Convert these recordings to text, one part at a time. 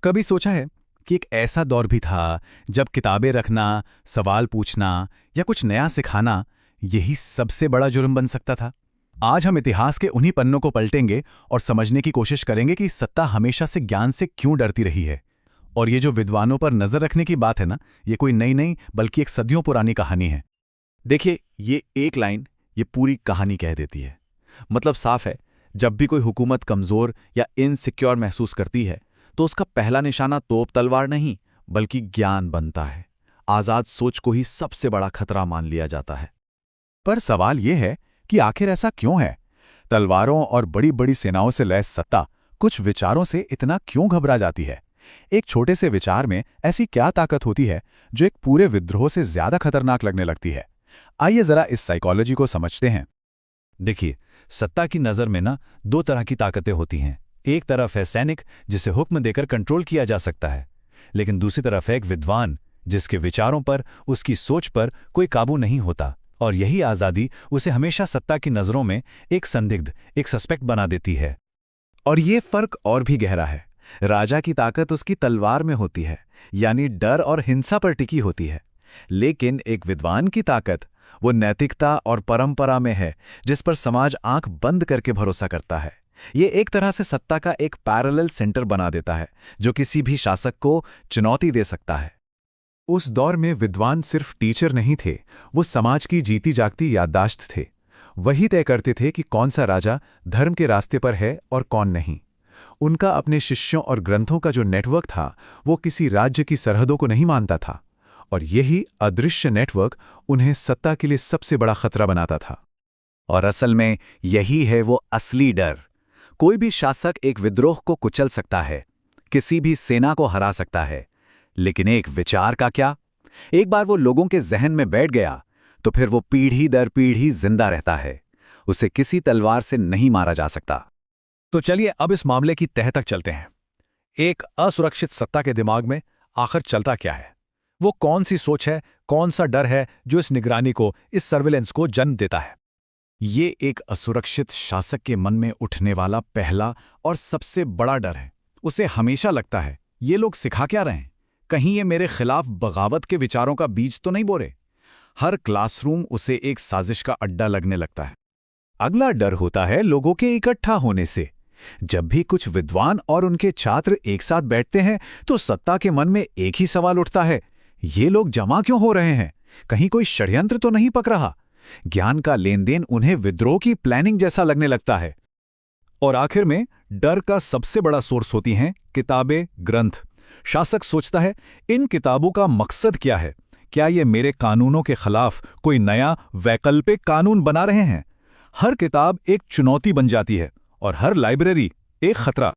कभी सोचा है कि एक ऐसा दौर भी था जब किताबें रखना, सवाल पूछना या कुछ नया सिखाना यही सबसे बड़ा जुर्म बन सकता था। आज हम इतिहास के उन्हीं पन्नों को पलटेंगे और समझने की कोशिश करेंगे कि सत्ता हमेशा से ज्ञान से क्यों डरती रही है। और ये जो विद्वानों पर नजर रखने की बात है ना, ये कोई नई नहीं बल्कि एक सदियों पुरानी कहानी है। देखिए, ये एक लाइन ये पूरी कहानी कह देती है। मतलब साफ है, जब भी कोई हुकूमत कमजोर या इनसिक्योर महसूस करती है तो उसका पहला निशाना तोप तलवार नहीं बल्कि ज्ञान बनता है। आजाद सोच को ही सबसे बड़ा खतरा मान लिया जाता है। पर सवाल ये है कि आखिर ऐसा क्यों है? तलवारों और बड़ी बड़ी सेनाओं से लैस सत्ता कुछ विचारों से इतना क्यों घबरा जाती है? एक छोटे से विचार में ऐसी क्या ताकत होती है जो एक पूरे विद्रोह से ज्यादा खतरनाक लगने लगती है? आइए जरा इस साइकोलॉजी को समझते हैं। देखिए, सत्ता की नज़र में ना दो तरह की ताकतें होती हैं। एक तरफ है सैनिक, जिसे हुक्म देकर कंट्रोल किया जा सकता है, लेकिन दूसरी तरफ है एक विद्वान, जिसके विचारों पर, उसकी सोच पर कोई काबू नहीं होता। और यही आज़ादी उसे हमेशा सत्ता की नज़रों में एक संदिग्ध, एक सस्पेक्ट बना देती है। और ये फर्क और भी गहरा है। राजा की ताकत उसकी तलवार में होती है, यानी डर और हिंसा पर टिकी होती है। लेकिन एक विद्वान की ताकत वो नैतिकता और परंपरा में है, जिस पर समाज आंख बंद करके भरोसा करता है। ये एक तरह से सत्ता का एक पैरेलल सेंटर बना देता है, जो किसी भी शासक को चुनौती दे सकता है। उस दौर में विद्वान सिर्फ टीचर नहीं थे, वो समाज की जीती जागती याददाश्त थे। वही तय करते थे कि कौन सा राजा धर्म के रास्ते पर है और कौन नहीं। उनका अपने शिष्यों और ग्रंथों का जो नेटवर्क था, वो किसी राज्य की सरहदों को नहीं मानता था। और यही अदृश्य नेटवर्क उन्हें सत्ता के लिए सबसे बड़ा खतरा बनाता था। और असल में यही है वो असली डर। कोई भी शासक एक विद्रोह को कुचल सकता है, किसी भी सेना को हरा सकता है, लेकिन एक विचार का क्या? एक बार वो लोगों के जहन में बैठ गया तो फिर वो पीढ़ी दर पीढ़ी जिंदा रहता है। उसे किसी तलवार से नहीं मारा जा सकता। तो चलिए अब इस मामले की तह तक चलते हैं। एक असुरक्षित सत्ता के दिमाग में आखिर चलता क्या है? वो कौन सी सोच है, कौन सा डर है जो इस निगरानी को, इस सर्विलेंस को जन्म देता है? ये एक असुरक्षित शासक के मन में उठने वाला पहला और सबसे बड़ा डर है। उसे हमेशा लगता है, ये लोग सिखा क्या रहे हैं? कहीं ये मेरे खिलाफ बगावत के विचारों का बीज तो नहीं बो रहे? हर क्लासरूम उसे एक साजिश का अड्डा लगने लगता है। अगला डर होता है लोगों के इकट्ठा होने से। जब भी कुछ विद्वान और उनके छात्र एक साथ बैठते हैं तो सत्ता के मन में एक ही सवाल उठता है, ये लोग जमा क्यों हो रहे हैं? कहीं कोई षड्यंत्र तो नहीं पक रहा? ज्ञान का लेन देन उन्हें विद्रोह की प्लानिंग जैसा लगने लगता है। और आखिर में डर का सबसे बड़ा सोर्स होती हैं किताबें, ग्रंथ। शासक सोचता है, इन किताबों का मकसद क्या है? क्या ये मेरे कानूनों के खिलाफ कोई नया वैकल्पिक कानून बना रहे हैं? हर किताब एक चुनौती बन जाती है और हर लाइब्रेरी एक खतरा।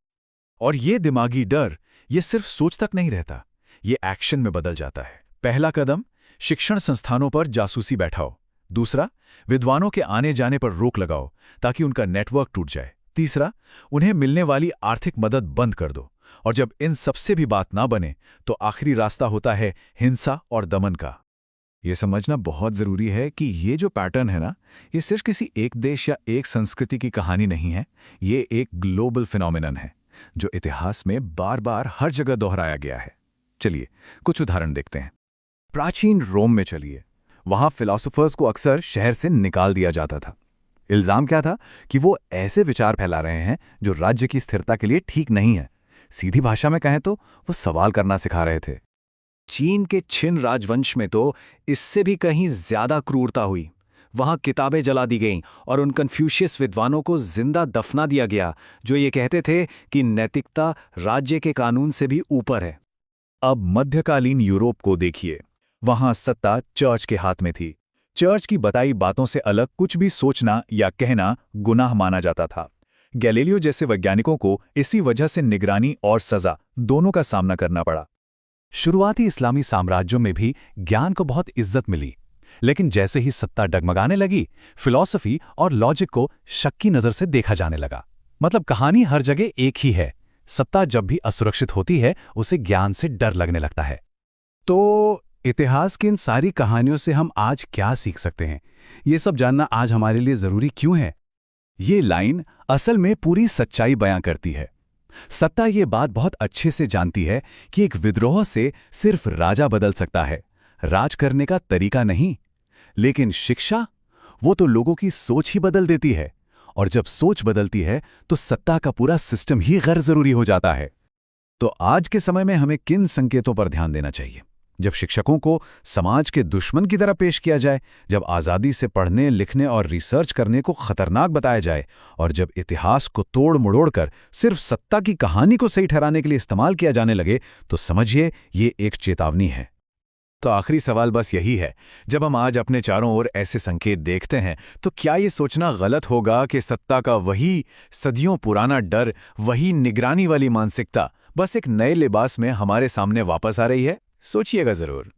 और ये दिमागी डर ये सिर्फ सोच तक नहीं रहता, ये एक्शन में बदल जाता है। पहला कदम, शिक्षण संस्थानों पर जासूसी बैठाओ। दूसरा, विद्वानों के आने जाने पर रोक लगाओ ताकि उनका नेटवर्क टूट जाए। तीसरा, उन्हें मिलने वाली आर्थिक मदद बंद कर दो। और जब इन सबसे भी बात ना बने तो आखिरी रास्ता होता है हिंसा और दमन का। ये समझना बहुत जरूरी है कि ये जो पैटर्न है ना, ये सिर्फ किसी एक देश या एक संस्कृति की कहानी नहीं है। ये एक ग्लोबल फिनोमिनन है जो इतिहास में बार बार हर जगह दोहराया गया है। चलिए कुछ उदाहरण देखते हैं। प्राचीन रोम में चलिए, वहां फिलोसोफर्स को अक्सर शहर से निकाल दिया जाता था। इल्जाम क्या था? कि वो ऐसे विचार फैला रहे हैं जो राज्य की स्थिरता के लिए ठीक नहीं है। सीधी भाषा में कहें तो वो सवाल करना सिखा रहे थे। चीन के छिन राजवंश में तो इससे भी कहीं ज्यादा क्रूरता हुई। वहां किताबें जला दी गईं और उन कन्फ्यूशियस विद्वानों को जिंदा दफना दिया गया जो ये कहते थे कि नैतिकता राज्य के कानून से भी ऊपर है। अब मध्यकालीन यूरोप को देखिए, वहां सत्ता चर्च के हाथ में थी। चर्च की बताई बातों से अलग कुछ भी सोचना या कहना गुनाह माना जाता था। गैलीलियो जैसे वैज्ञानिकों को इसी वजह से निगरानी और सजा दोनों का सामना करना पड़ा। शुरुआती इस्लामी साम्राज्यों में भी ज्ञान को बहुत इज्जत मिली, लेकिन जैसे ही सत्ता डगमगाने लगी, फिलॉसफी और लॉजिक को शक की नजर से देखा जाने लगा। मतलब कहानी हर जगह एक ही है, सत्ता जब भी असुरक्षित होती है उसे ज्ञान से डर लगने लगता है। तो इतिहास की इन सारी कहानियों से हम आज क्या सीख सकते हैं? ये सब जानना आज हमारे लिए जरूरी क्यों है? ये लाइन असल में पूरी सच्चाई बयां करती है। सत्ता ये बात बहुत अच्छे से जानती है कि एक विद्रोह से सिर्फ राजा बदल सकता है, राज करने का तरीका नहीं। लेकिन शिक्षा, वो तो लोगों की सोच ही बदल देती है, और जब सोच बदलती है तो सत्ता का पूरा सिस्टम ही गैर जरूरी हो जाता है। तो आज के समय में हमें किन संकेतों पर ध्यान देना चाहिए? जब शिक्षकों को समाज के दुश्मन की तरह पेश किया जाए, जब आज़ादी से पढ़ने, लिखने और रिसर्च करने को खतरनाक बताया जाए, और जब इतिहास को तोड़ मड़ोड़ कर सिर्फ सत्ता की कहानी को सही ठहराने के लिए इस्तेमाल किया जाने लगे, तो समझिए ये एक चेतावनी है। तो आखिरी सवाल बस यही है, जब हम आज अपने चारों ओर ऐसे संकेत देखते हैं, तो क्या ये सोचना गलत होगा कि सत्ता का वही सदियों पुराना डर, वही निगरानी वाली मानसिकता बस एक नए लिबास में हमारे सामने वापस आ रही है? सोचिएगा जरूर।